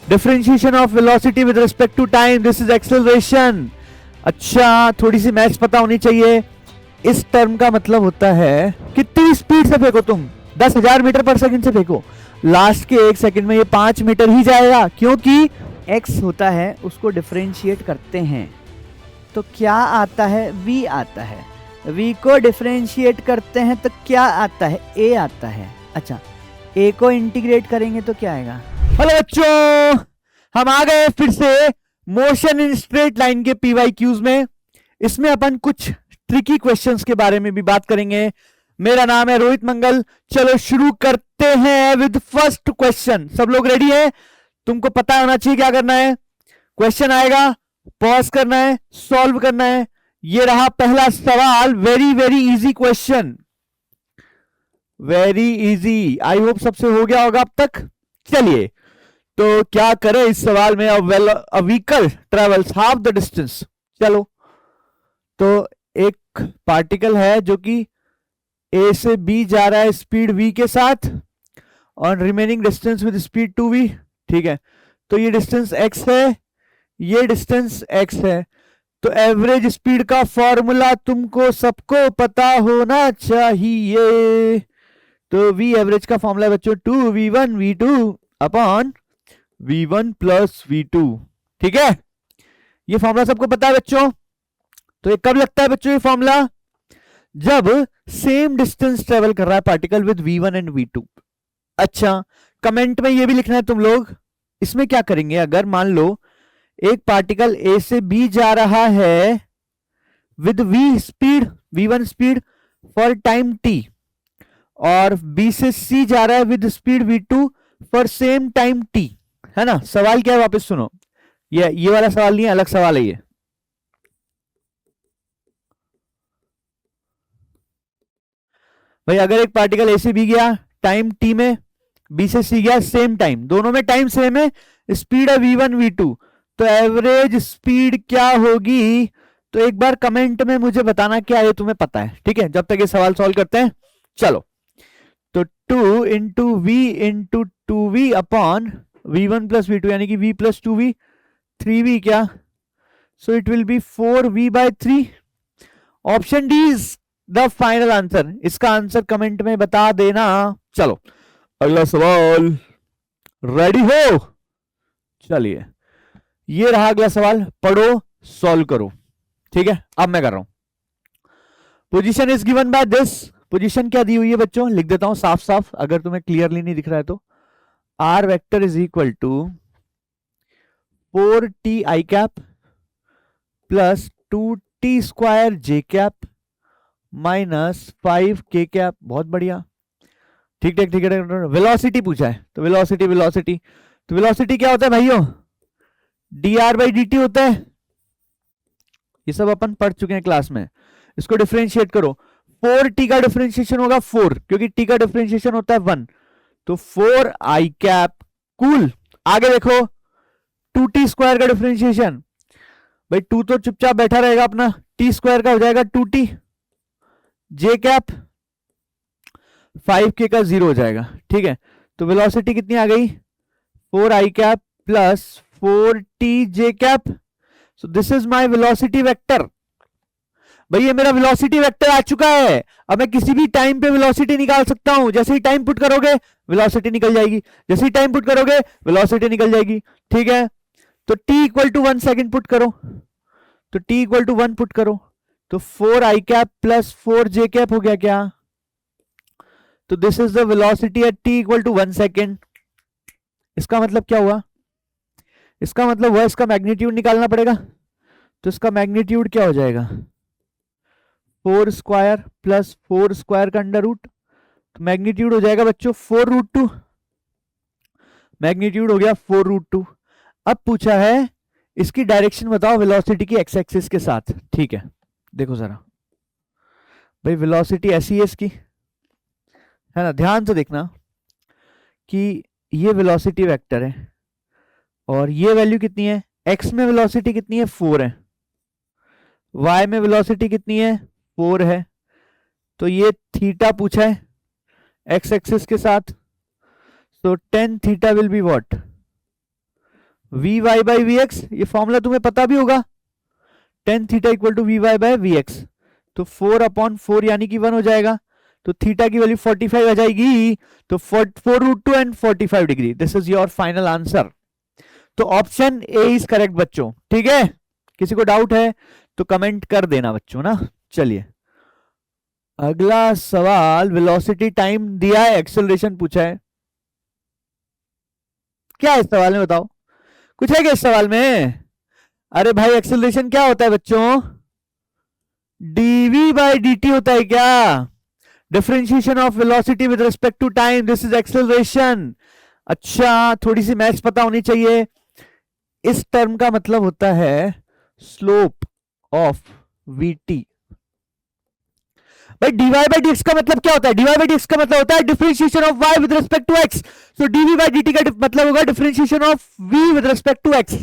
Differentiation of velocity with respect to time, this is acceleration. अच्छा, थोड़ी सी maths पता होनी चाहिए। इस टर्म का मतलब होता है कितनी स्पीड से फेंको तुम, 10,000 मीटर पर सेकंड से फेंको, लास्ट के 1 सेकंड में ये 5 मीटर ही जाएगा, क्योंकि x होता है उसको डिफरेंशिएट करते हैं तो क्या आता है, v आता है। v को डिफरेंशिएट करते हैं तो क्या आता है, a आता है। अच्छा, a को इंटीग्रेट करेंगे तो क्या आएगा। हेलो बच्चों, हम आ गए फिर से मोशन इन स्ट्रेट लाइन के PYQs में। इसमें अपन कुछ ट्रिकी क्वेश्चंस के बारे में भी बात करेंगे। मेरा नाम है रोहित मंगल। चलो शुरू करते हैं विद फर्स्ट क्वेश्चन। सब लोग रेडी है? तुमको पता होना चाहिए क्या करना है। क्वेश्चन आएगा, पॉज करना है, सॉल्व करना है। ये रहा पहला सवाल, very very easy question, very easy. I hope सबसे हो गया होगा अब तक। चलिए, तो क्या करें इस सवाल में। A vehicle travels half the distance. चलो, तो एक पार्टिकल है जो कि ए से बी जा रहा है स्पीड v के साथ, और remaining distance with speed 2v। ठीक है, तो ये डिस्टेंस x है, ये डिस्टेंस x है। तो एवरेज स्पीड का फॉर्मूला तुमको सबको पता होना चाहिए। तो v एवरेज का फॉर्मूला है बच्चों 2v1v2 upon v1 plus v2। ठीक है, ये फॉर्मूला सबको पता है बच्चों। तो ये कब लगता है बच्चों ये फॉर्मूला, जब सेम डिस्टेंस ट्रेवल कर रहा है particle with v1 and v2। अच्छा, कमेंट में ये भी लिखना है तुम लोग। इसमें क्या करेंगे, अगर मान लो एक पार्टिकल a से b जा रहा है with v speed, v1 speed for time t, और b से c जा रहा है with speed v2 for same time t, है ना। सवाल क्या है, वापस सुनो। ये वाला सवाल नहीं है, अलग सवाल है ये। भाई अगर एक पार्टिकल ए से बी गया टाइम टी में, बी से सी गया सेम टाइम, दोनों में टाइम सेम है, स्पीड है v1 v2, तो एवरेज स्पीड क्या होगी। तो एक बार कमेंट में मुझे बताना क्या ये तुम्हें पता है। ठीक है, जब तक ये सवाल सॉल्व करते हैं। चलो, तो 2 into v into 2v upon v1 plus v2, यानी कि v प्लस 2v, 3v क्या, so it will be 4v/3। Option d is the final answer. इसका आंसर कमेंट में बता देना। चलो अगला सवाल, रेडी हो? चलिए, ये रहा अगला सवाल, पढ़ो सॉल्व करो। ठीक है, अब मैं कर रहा हूं। Position is given by this. Position क्या दी हुई है बच्चों, लिख देता हूं साफ साफ, अगर तुम्हें क्लियरली नहीं दिख रहा है तो। R vector is equal to 4t i cap plus 2t square j cap minus 5k cap. बहुत बढ़िया, ठीक ठीक ठीक है। वेलोसिटी पूछा है, तो वेलोसिटी तो वेलोसिटी क्या होता है भाइयों, dr/dt होता है। ये सब अपन पढ़ चुके हैं क्लास में। इसको डिफरेंशिएट करो, 4t का डिफरेंशिएशन होगा 4, क्योंकि t का डिफरेंशिएशन होता है 1, तो 4i कैप। कूल। आगे देखो, 2t स्क्वायर का डिफरेंशिएशन, भाई 2 तो चुपचाप बैठा रहेगा अपना, t स्क्वायर का हो जाएगा 2t, j कैप 5k का 0 हो जाएगा। ठीक है, तो वेलोसिटी कितनी आ गई, 4i cap plus 4t j cap. So this is my velocity vector. भाई ये मेरा वेलोसिटी वेक्टर आ चुका है। अब मैं किसी भी टाइम पे वेलोसिटी निकाल सकता हूं। जैसे ही टाइम पुट करोगे वेलोसिटी निकल जाएगी, जैसे ही टाइम पुट करोगे वेलोसिटी निकल जाएगी। ठीक है, तो t equal to 1 second put करो, तो t इक्वल टू 1 पुट करो, तो 4i cap plus 4j cap हो गया क्या। तो this is the velocity at t equal to 1 second. इसका मतलब क्या हुआ, इसका मतलब हुआ इसका मैग्नीट्यूड निकालना पड़ेगा। तो इसका मैग्नीट्यूड क्या हो जाएगा, 4 स्क्वायर प्लस 4 स्क्वायर का अंडर रूट, तो मैग्नीट्यूड हो जाएगा बच्चों 4√2। मैग्नीट्यूड हो गया 4√2। अब पूछा है इसकी डायरेक्शन बताओ वेलोसिटी की एक्स एक्सिस के साथ। ठीक है, देखो जरा भाई, वेलोसिटी ऐसी है इसकी, है ना। ध्यान से देखना कि ये वेलोसिटी वेक्टर है, और ये वैल्यू कितनी है, x में वेलोसिटी कितनी है 4 है, y में वेलोसिटी कितनी है 4 है। तो ये थीटा पूछा है x एक्सिस के साथ, तो tan theta will be what, v y by v x, ये फॉर्मूला तुम्हें पता भी होगा, tan theta equal to v y by v x. तो 4/4 यानी कि 1 हो जाएगा, तो थीटा की वैल्यू 45 आ जाएगी, तो 4√2 and 45 degree, this is your final answer. तो ऑप्शन ए इज करेक्ट बच्चों, ठीक है। किसी को डाउट है तो कमेंट कर देना बच्चों ना। चलिए अगला सवाल, वेलोसिटी टाइम दिया है, एक्सेलरेशन पूछा है, क्या है इस सवाल में बताओ, कुछ है क्या इस सवाल में? अरे भाई एक्सेलरेशन क्या होता है बच्चों? डीवी बाई डी टी होता है क्या? Differentiation of velocity with respect to time, this is acceleration. अच्छा, थोड़ी सी मैथ्स पता होनी चाहिए। इस टर्म का मतलब होता है स्लोप ऑफ वीटी। भाई डीवाई बाई डीएक्स का मतलब क्या होता है? डीवाई बाई डीएक्स का मतलब होता है differentiation of y with respect to x. So dv by dt का मतलब होगा differentiation of v with respect to x,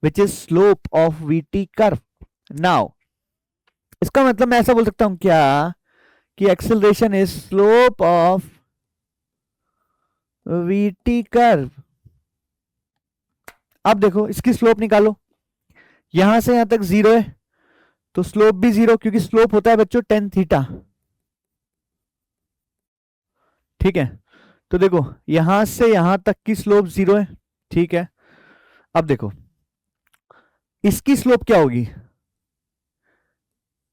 which is slope of vt curve. Now इसका मतलब मैं ऐसा बोल सकता हूं क्या कि acceleration is slope of vt curve. अब देखो इसकी स्लोप निकालो, यहां से यहां तक 0 है तो स्लोप भी 0, क्योंकि स्लोप होता है बच्चों टेन थीटा, ठीक है। तो देखो यहां से यहां तक की स्लोप 0 है, ठीक है। अब देखो इसकी स्लोप क्या होगी?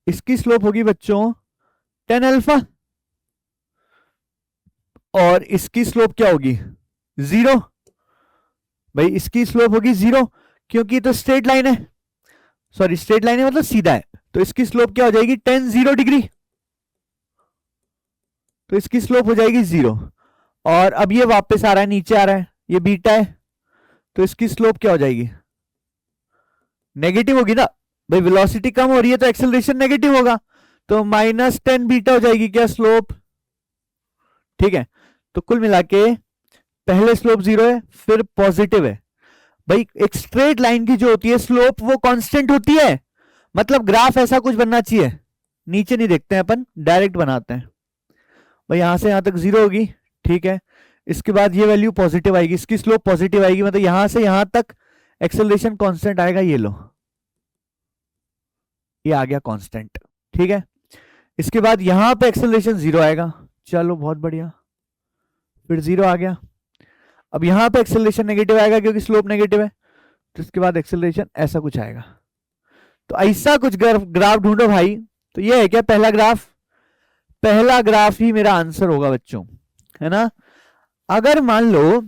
इसकी स्लोप होगी बच्चों टेन अल्फा, और इसकी स्लोप क्या होगी? 0। भाई इसकी स्लोप होगी 0 क्योंकि तो स्ट्रेट लाइन है, सॉरी स्ट्रेट लाइन है मतलब सीधा है, तो इसकी स्लोप क्या हो जाएगी? टेन 0 डिग्री, तो इसकी स्लोप हो जाएगी 0। और अब ये वापस आ रहा है, नीचे आ रहा है, ये बीटा है, तो इसकी स्लोप क्या हो जाएगी? नेगेटिव होगी ना। भाई वेलोसिटी कम हो रही है तो एक्सेलरेशन नेगेटिव होगा, तो -10 बीटा हो जाएगी क्या स्लोप, ठीक है। तो कुल मिला के पहले स्लोप 0 है, फिर पॉजिटिव है। भाई एक स्ट्रेट लाइन की जो होती है स्लोप वो कांस्टेंट होती है, मतलब ग्राफ ऐसा कुछ बनना चाहिए, नीचे नहीं देखते हैं अपन, डायरेक्ट बनाते हैं। भाई यहां से यहां तक 0 होगी, ठीक है। इसके बाद ये वैल्यू पॉजिटिव आएगी, इसकी स्लोप पॉजिटिव आएगी, मतलब यहां से यहां तक एक्सेलरेशन कांस्टेंट आएगा, ये लो ये आ गया कांस्टेंट, ठीक है। इसके बाद यहां पे एक्सेलरेशन 0 आएगा, चलो बहुत बढ़िया, फिर 0 आ गया। अब यहां पे एक्सेलरेशन नेगेटिव आएगा क्योंकि स्लोप नेगेटिव है, तो इसके बाद एक्सेलरेशन ऐसा कुछ आएगा। तो ऐसा कुछ ग्राफ ढूंढो भाई। तो ये है क्या पहला ग्राफ? पहला ग्राफ ही मेरा आंसर होगा बच्चों, है ना। अगर मान लो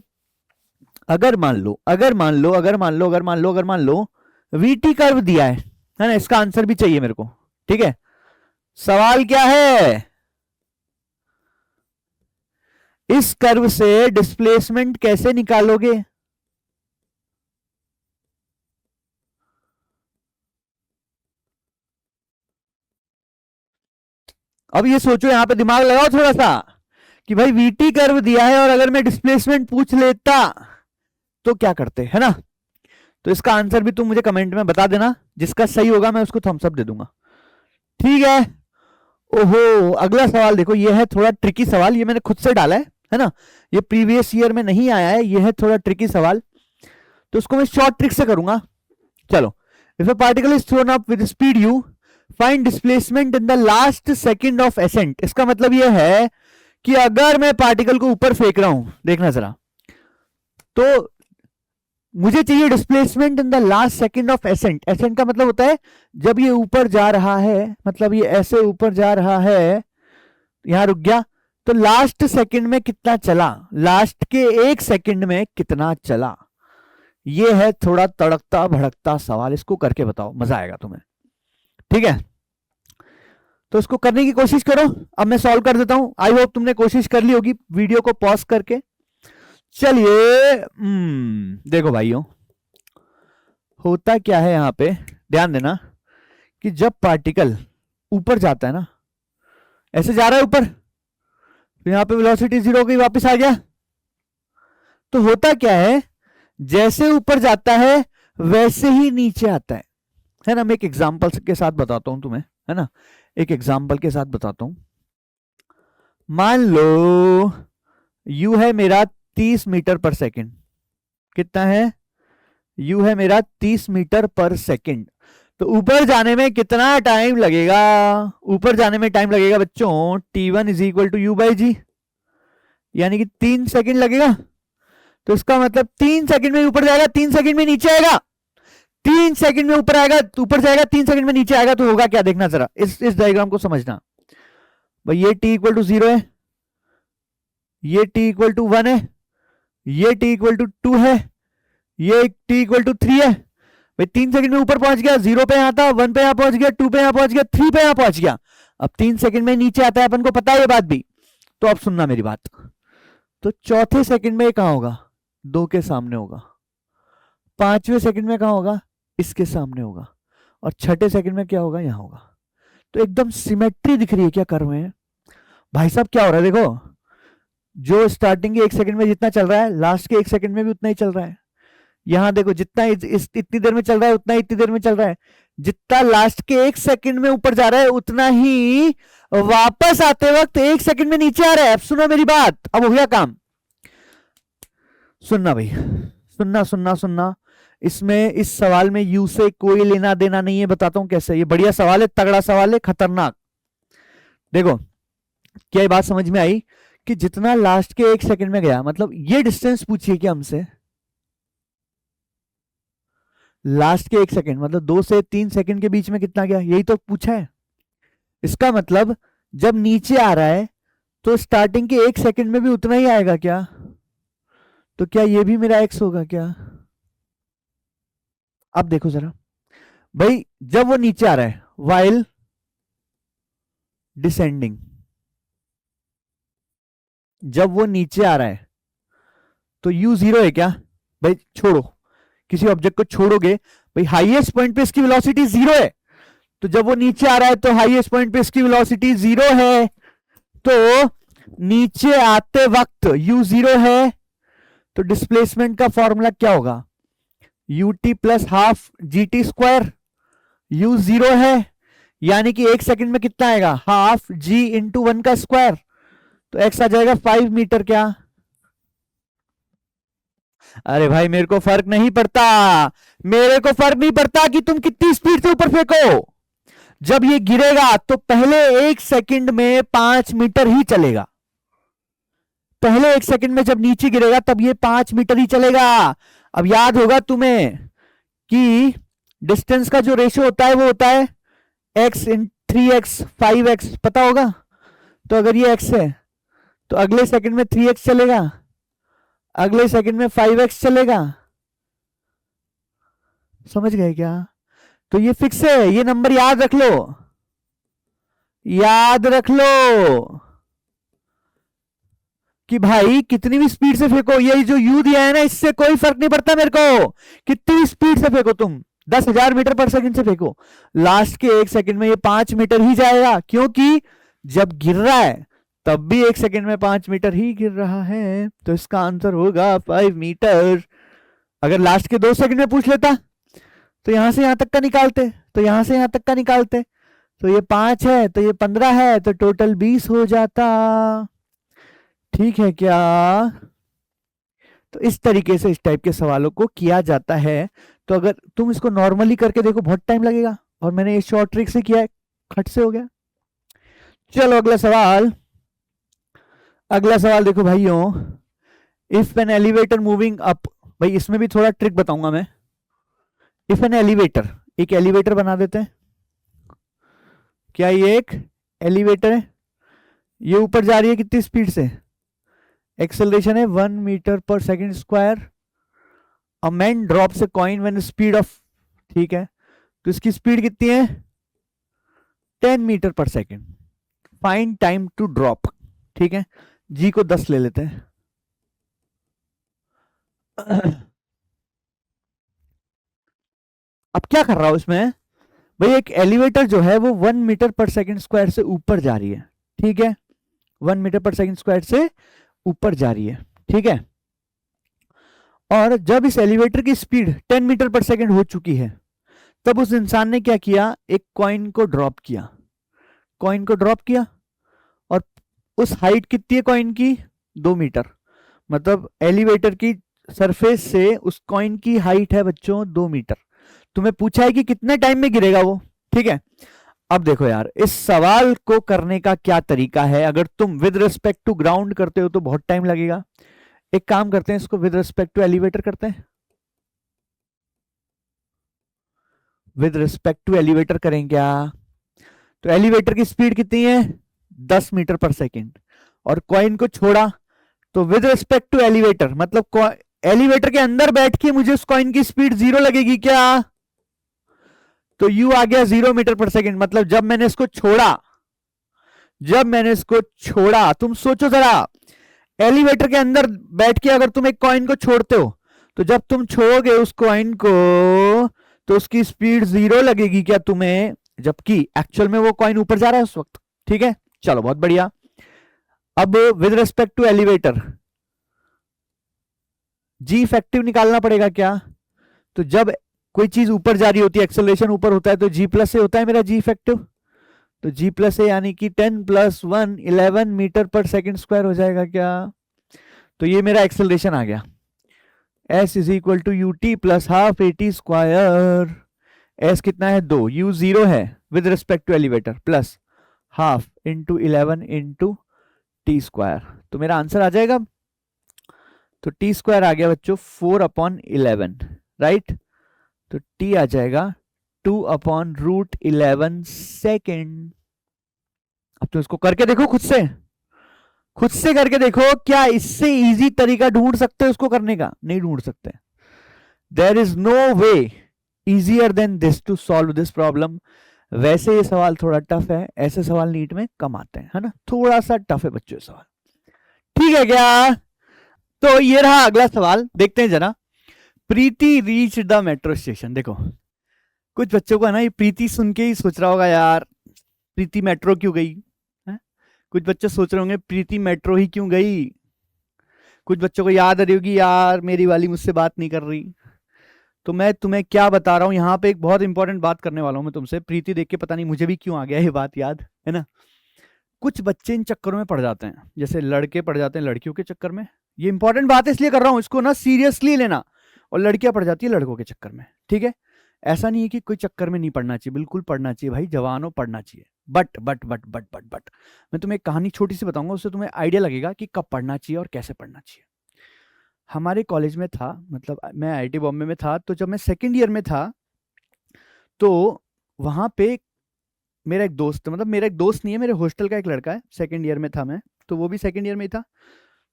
अगर मान लो अगर मान लो अगर मान लो अगर मान लो अगर मान लो वीटी कर्व दिया है ना, इसका आंसर भी चाहिए मेरे को, ठीक है। सवाल क्या है? इस कर्व से डिस्प्लेसमेंट कैसे निकालोगे? अब ये सोचो, यहां पे दिमाग लगाओ थोड़ा सा कि भाई वीटी कर्व दिया है और अगर मैं डिस्प्लेसमेंट पूछ लेता तो क्या करते, है ना। तो इसका आंसर भी तुम मुझे कमेंट में बता देना, जिसका सही होगा मैं उसको थम्स अप दे दूंगा, ठीक है। ओहो अगला सवाल देखो, ये है थोड़ा ट्रिकी सवाल, ये मैंने खुद से डाला है ना, ये प्रीवियस ईयर में नहीं आया है, ये है थोड़ा ट्रिकी सवाल, तो उसको मैं शॉर्ट ट्रिक से करूंगा। चलो, if a particle is throne up with speed you, find displacement in the last second of accent. इसका मतलब ये है कि अगर मैं पार्टिकल को ऊपर फेंक रहा हूं, देखना जरा, तो मुझे चाहिए displacement in the last second of ascent. Ascent का मतलब होता है जब ये ऊपर जा रहा है, मतलब ये ऐसे ऊपर जा रहा है, यहां रुक गया, तो लास्ट सेकंड में कितना चला, लास्ट के 1 सेकंड में कितना चला। ये है थोड़ा तड़कता भड़कता सवाल, इसको करके बताओ, मजा आएगा तुम्हें, ठीक है। तो इसको करने की कोशिश करो, अब मैं सॉल्व कर देता हूं, आई होप तुमने कोशिश कर ली होगी वीडियो को पॉज करके। चलिए देखो भाइयों, होता क्या है यहां पे, ध्यान देना कि जब पार्टिकल ऊपर जाता है ना, ऐसे जा रहा है ऊपर, तो यहां पे वेलोसिटी 0 हो गई, वापस आ गया, तो होता क्या है, जैसे ऊपर जाता है वैसे ही नीचे आता है ना। मैं एक एग्जांपल के साथ बताता हूं तुम्हें, है ना, एक एग्जांपल के साथ बताता हूं। मान लो यू है मेरा 30 मीटर पर सेकंड, कितना है u है मेरा 30 मीटर पर सेकंड। तो ऊपर जाने में कितना टाइम लगेगा? ऊपर जाने में टाइम लगेगा बच्चों t1 is equal to U by G, यानी कि 3 सेकंड लगेगा। तो इसका मतलब 3 सेकंड में ऊपर जाएगा, 3 सेकंड में नीचे आएगा, 3 सेकंड में ऊपर आएगा, ऊपर जाएगा, 3 सेकंड में नीचे आएगा। तो होगा क्या देखना जरा, इस डायग्राम को समझना भाई। ये t इक्वल टू 0 है, ये t इक्वल टू 1 है, ये t इक्वल टू 2 है, ये t इक्वल टू 3 है। भाई 3 सेकंड में ऊपर पहुंच गया, 0 पे यहां था, 1 पे यहां पहुंच गया, 2 पे यहां पहुंच गया, 3 पे यहां पहुंच गया। अब 3 सेकंड में नीचे आता है, अपन को पता है ये बात भी। तो अब सुनना मेरी बात, तो चौथे सेकंड में कहां होगा? 2 के सामने होगा। 5वें सेकंड में कहां होगा? इसके सामने होगा। और छठे सेकंड में क्या होगा? यहां होगा। तो एकदम सिमेट्री दिख रही है क्या कर रहे हैं भाई साहब? क्या हो रहा है देखो, जो स्टार्टिंग के 1 सेकंड में जितना चल रहा है, लास्ट के 1 सेकंड में भी उतना ही चल रहा है। यहां देखो, जितना इतनी देर में चल रहा है उतना इतनी देर में चल रहा है। जितना लास्ट के 1 सेकंड में ऊपर जा रहा है, उतना ही वापस आते वक्त 1 सेकंड में नीचे आ रहा है। अब सुनो मेरी बात, अब हो गया काम। सुनना भाई, सुनना सुनना सुनना। इसमें इस सवाल में यू से कोई लेना देना नहीं है, बताता हूं कैसे। ये बढ़िया सवाल है, तगड़ा सवाल है, खतरनाक। देखो, क्या ये बात समझ में आई कि जितना लास्ट के 1 सेकंड में गया, मतलब ये डिस्टेंस पूछिए क्या हमसे, लास्ट के 1 सेकंड मतलब 2 से 3 सेकंड के बीच में कितना गया, यही तो पूछा है। इसका मतलब जब नीचे आ रहा है तो स्टार्टिंग के 1 सेकंड में भी उतना ही आएगा क्या? तो क्या ये भी मेरा एक्स होगा क्या? अब देखो जरा भाई, जब वो नीचे आ रहा है वाइल डिसेंडिंग, जब वो नीचे आ रहा है तो u 0 है क्या? भाई छोड़ो, किसी ऑब्जेक्ट को छोड़ोगे, भाई हाईएस्ट पॉइंट पे इसकी वेलोसिटी 0 है। तो जब वो नीचे आ रहा है तो हाईएस्ट पॉइंट पे इसकी वेलोसिटी 0 है। तो नीचे आते वक्त u 0 है, तो डिस्प्लेसमेंट का फॉर्मूला क्या होगा? ut plus half gt square. u 0 है, यानी कि 1 सेकंड में कितना आएगा? हाफ g इंटू 1 का स्क्वायर। तो x आ जाएगा 5 मीटर। क्या? अरे भाई मेरे को फर्क नहीं पड़ता, मेरे को फर्क नहीं पड़ता कि तुम कितनी स्पीड से ऊपर फेंको। जब ये गिरेगा तो पहले 1 सेकंड में 5 मीटर ही चलेगा। पहले 1 सेकंड में जब नीचे गिरेगा तब ये 5 मीटर ही चलेगा। अब याद होगा तुम्हें कि डिस्टेंस का जो रेशियो होता है वो होता है x इन 3x 5x, पता होगा। तो अगर ये x है तो अगले सेकंड में 3x चलेगा, अगले सेकंड में 5x चलेगा। समझ गए क्या? तो ये फिक्स है, ये नंबर याद रख लो, याद रख लो कि भाई कितनी भी स्पीड से फेंको, ये जो यू दिया है ना, इससे कोई फर्क नहीं पड़ता मेरे को। कितनी स्पीड से फेंको तुम, 10,000 मीटर पर सेकंड से फेंको, लास्ट के 1 सेकंड में ये 5 मीटर ही जाएगा। क्योंकि जब गिर रहा है तब भी 1 सेकंड में 5 मीटर ही गिर रहा है। तो इसका आंसर होगा 5 मीटर। अगर लास्ट के 2 सेकंड में पूछ लेता तो यहां से यहां तक का निकालते, तो यहां से यहां तक का निकालते। तो ये 5 है तो ये 15 है, तो टोटल 20 हो जाता। ठीक है क्या? तो इस तरीके से इस टाइप के सवालों को किया जाता है। तो अगर तुम इसको नॉर्मली करके देखो बहुत टाइम लगेगा, और मैंने ये शॉर्ट ट्रिक से किया है, खट से हो गया। चलो अगला सवाल, अगला सवाल देखो भाइयों, if an elevator moving up. भाई इसमें भी थोड़ा ट्रिक बताऊंगा मैं। इफ एन एलिवेटर, एक एलिवेटर बना देते हैं। क्या ये एक एलिवेटर है, ये ऊपर जा रही है कितनी स्पीड से? एक्सेलरेशन है 1 मीटर पर second square. A man drops a coin when speed of, ठीक है, तो इसकी स्पीड कितनी है? 10 मीटर पर second. Find time to drop. ठीक है, जी को 10 ले लेते हैं। अब क्या कर रहा हूं इसमें भाई, एक एलिवेटर जो है वो 1 मीटर पर सेकंड स्क्वायर से ऊपर जा रही है। ठीक है, 1 मीटर पर सेकंड स्क्वायर से ऊपर जा रही है। ठीक है, और जब इस एलिवेटर की स्पीड 10 मीटर पर सेकंड हो चुकी है, तब उस इंसान ने क्या किया? एक कॉइन को ड्रॉप किया, कॉइन को ड्रॉप किया। और उस हाइट कितनी है कॉइन की? 2 मीटर। मतलब एलिवेटर की सरफेस से उस कॉइन की हाइट है बच्चों 2 मीटर। तुम्हें पूछा है कि कितने टाइम में गिरेगा वो, ठीक है। अब देखो यार, इस सवाल को करने का क्या तरीका है। अगर तुम विद रिस्पेक्ट टू ग्राउंड करते हो तो बहुत टाइम लगेगा। एक काम करते हैं, इसको विद रिस्पेक्ट टू एलिवेटर करते हैं। विद रिस्पेक्ट टू एलिवेटर करें क्या? तो एलिवेटर की स्पीड कितनी है? 10 मीटर पर सेकेंड। और कॉइन को छोड़ा तो विद रिस्पेक्ट टू एलिवेटर मतलब एलिवेटर के अंदर बैठ के मुझे उस कॉइन की स्पीड 0 लगेगी क्या? तो यू आ गया 0 मीटर पर सेकेंड। मतलब जब मैंने इसको छोड़ा, तुम सोचो जरा, एलिवेटर के अंदर बैठ के अगर तुम एक कॉइन को छोड़ते हो तो जब तुम छोड़ोगे उस कॉइन को तो उसकी स्पीड 0 लगेगी क्या तुम्हें? जबकि एक्चुअल में वो कॉइन ऊपर जा रहा है उस वक्त, ठीक है। चलो बहुत बढ़िया। अब with respect to elevator g effective निकालना पड़ेगा क्या? तो जब कोई चीज ऊपर जा रही होती है, एक्सेलरेशन ऊपर होता है, तो जी प्लस से होता है मेरा जी इफेक्टिव। तो जी प्लस ए यानी कि 10 + 1 11 मीटर पर सेकेंड स्क्वायर हो जाएगा क्या? तो ये मेरा एक्सेलरेशन आ गया। S is equal to u t plus half A T square. S कितना है? 2। यू 0 है with respect to elevator, plus half into 11 into T square. तो मेरा आंसर आ जाएगा। तो टी स्क्वायर आ गया बच्चों 4/11, राइट। तो टी आ जाएगा 2/√11 सेकेंड। अब तो इसको करके देखो, खुद से करके देखो, क्या इससे इजी तरीका ढूंढ सकते हो उसको करने का? नहीं ढूंढ सकते। There is no way easier than this to solve this problem. वैसे ये सवाल थोड़ा टफ है, ऐसे सवाल नीट में कम आते हैं, है ना। थोड़ा सा टफ है बच्चों ये सवाल, ठीक है क्या? तो ये रहा अगला सवाल, देखते हैं जरा। प्रीति रीच द मेट्रो स्टेशन। देखो कुछ बच्चों को है ना, ये प्रीति सुन के ही सोच रहा होगा यार प्रीति मेट्रो क्यों गई है? कुछ बच्चे सोच रहे होंगे प्रीति मेट्रो ही क्यों गई। कुछ बच्चों को याद आ रही होगी यार मेरी वाली मुझसे बात नहीं कर रही। तो मैं तुम्हें क्या बता रहा हूं, यहाँ पे एक बहुत इंपॉर्टेंट बात करने वाला हूं मैं तुमसे। प्रीति देख के पता नहीं मुझे भी क्यों आ गया ये बात याद, है ना। कुछ बच्चे इन चक्करों में पड़ जाते हैं, जैसे लड़के पड़ जाते हैं लड़कियों के चक्कर में। ये इंपॉर्टेंट बात है इसलिए कर रहा हूं, इसको ना सीरियसली लेना। और लड़कियां पड़ जाती है लड़कों के चक्कर में, ठीक है। ऐसा नहीं है कि कोई चक्कर में नहीं पढ़ना चाहिए, बिल्कुल पढ़ना चाहिए भाई, जवानों पढ़ना चाहिए। But but but but but but मैं तुम्हें एक कहानी छोटी सी बताऊंगा, उससे तुम्हें आइडिया लगेगा कि कब पढ़ना चाहिए और कैसे पढ़ना चाहिए। हमारे कॉलेज में था, मतलब मैं आईआईटी बॉम्बे में था, तो जब मैं सेकेंड ईयर में था तो वहां पे मेरा एक दोस्त, मतलब मेरा एक दोस्त नहीं है, मेरे हॉस्टल का एक लड़का है, सेकेंड ईयर में था मैं, तो वो भी सेकेंड ईयर में ही था।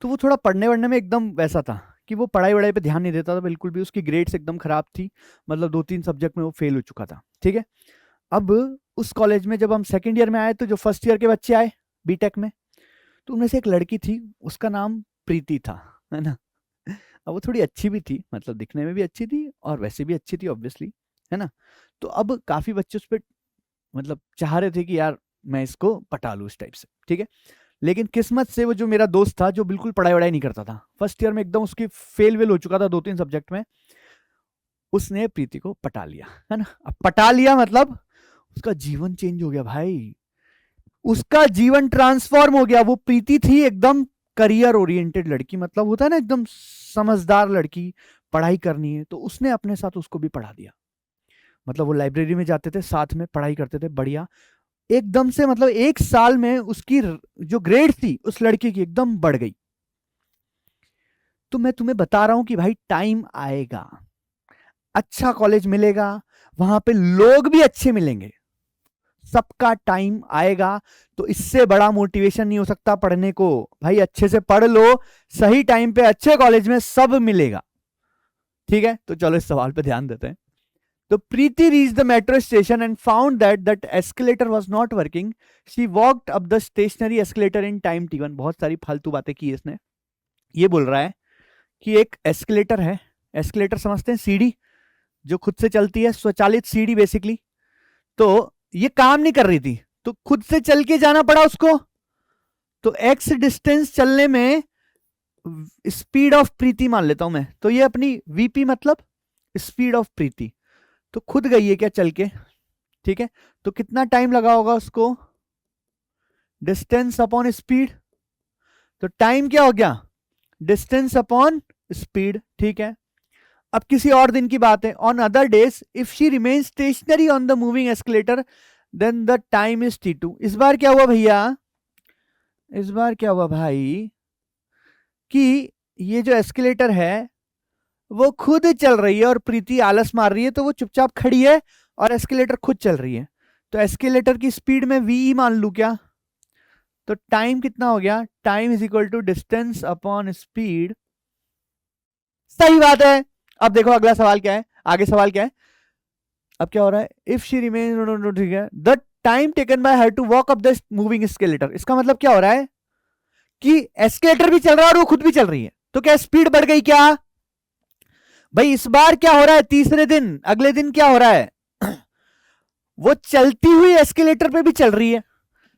तो वो थोड़ा पढ़ने वढ़ने में एकदम वैसा था कि वो पढ़ाई वढ़ाई पे ध्यान नहीं देता था बिल्कुल भी। उसकी ग्रेड्स एकदम खराब थी, मतलब 2-3 सब्जेक्ट में वो फेल हो चुका था, ठीक है। अब उस कॉलेज में जब हम सेकेंड ईयर में आए तो जो फर्स्ट ईयर के बच्चे आए बीटेक में, तो उनमें से एक लड़की थी, उसका नाम प्रीति था, है ना। अब वो थोड़ी अच्छी भी थी, मतलब दिखने में भी अच्छी थी और वैसे भी अच्छी थी ऑब्वियसली, है ना। तो अब काफी बच्चे उस पर मतलब चाह रहे थे कि यार मैं इसको पटा लूँ इस टाइप से, ठीक है। लेकिन किस्मत से वो जो मेरा दोस्त था, जो बिल्कुल पढ़ाई वढ़ाई नहीं करता था, फर्स्ट ईयर में एकदम उसकी फेल वेल हो चुका था 2-3 सब्जेक्ट में, उसने प्रीति को पटा लिया, है ना। अब पटा लिया मतलब उसका जीवन चेंज हो गया भाई, उसका जीवन ट्रांसफॉर्म हो गया। वो प्रीति थी एकदम करियर ओरिएंटेड लड़की, मतलब होता है ना एकदम समझदार लड़की, पढ़ाई करनी है, तो उसने अपने साथ उसको भी पढ़ा दिया। मतलब वो लाइब्रेरी में जाते थे, साथ में पढ़ाई करते थे, बढ़िया। एकदम से मतलब 1 साल में उसकी जो ग्रेड थी उस लड़की की एकदम बढ़ गई। तो मैं तुम्हें बता रहा हूं कि भाई टाइम आएगा, अच्छा कॉलेज मिलेगा, वहां पे लोग भी अच्छे मिलेंगे, सबका टाइम आएगा। तो इससे बड़ा मोटिवेशन नहीं हो सकता पढ़ने को भाई। अच्छे से पढ़ लो, सही टाइम पे अच्छे कॉलेज में सब मिलेगा, ठीक है। तो चलो इस सवाल पे ध्यान देते हैं। तो प्रीति reached the metro station and found that that escalator was not working. She walked up the stationary escalator in time t1. बहुत सारी फालतू बातें की इसने। ये बोल रहा है कि एक एस्केलेटर है, एस्केलेटर समझते हैं, सीढ़ी जो खुद से चलती है, स्वचालित सीढ़ी बेसिकली। तो ये काम नहीं कर रही थी, तो खुद से चल के जाना पड़ा उसको। तो x डिस्टेंस चलने में स्पीड ऑफ प्रीति मान लेता हूं मैं, तो ये अपनी वीपी मतलब स्पीड ऑफ प्रीति। तो खुद गई है क्या चल के, ठीक है। तो कितना टाइम लगा होगा उसको, डिस्टेंस अपॉन स्पीड। तो टाइम क्या हो गया, डिस्टेंस अपॉन स्पीड, ठीक है। अब किसी और दिन की बात है, on other days if she remain stationary on the moving escalator then the time is t2। इस बार क्या हुआ भैया, इस बार क्या हुआ भाई कि ये जो एस्केलेटर है वो खुद चल रही है और प्रीति आलस मार रही है, तो वो चुपचाप खड़ी है और एस्केलेटर खुद चल रही है। तो एस्केलेटर की स्पीड में वी मान लू क्या, तो टाइम कितना हो गया, time is equal to distance upon speed. सही बात है। अब देखो अगला सवाल क्या है, आगे सवाल क्या है, अब क्या हो रहा है, इफ शी रिमेन, ठीक है, the time taken by her to walk up the moving escalator. इसका मतलब क्या हो रहा है कि एस्केलेटर भी चल रहा है और वो खुद भी चल रही है, तो क्या स्पीड बढ़ गई क्या भाई। इस बार क्या हो रहा है, तीसरे दिन अगले दिन क्या हो रहा है वो चलती हुई एस्केलेटर पे भी चल रही है,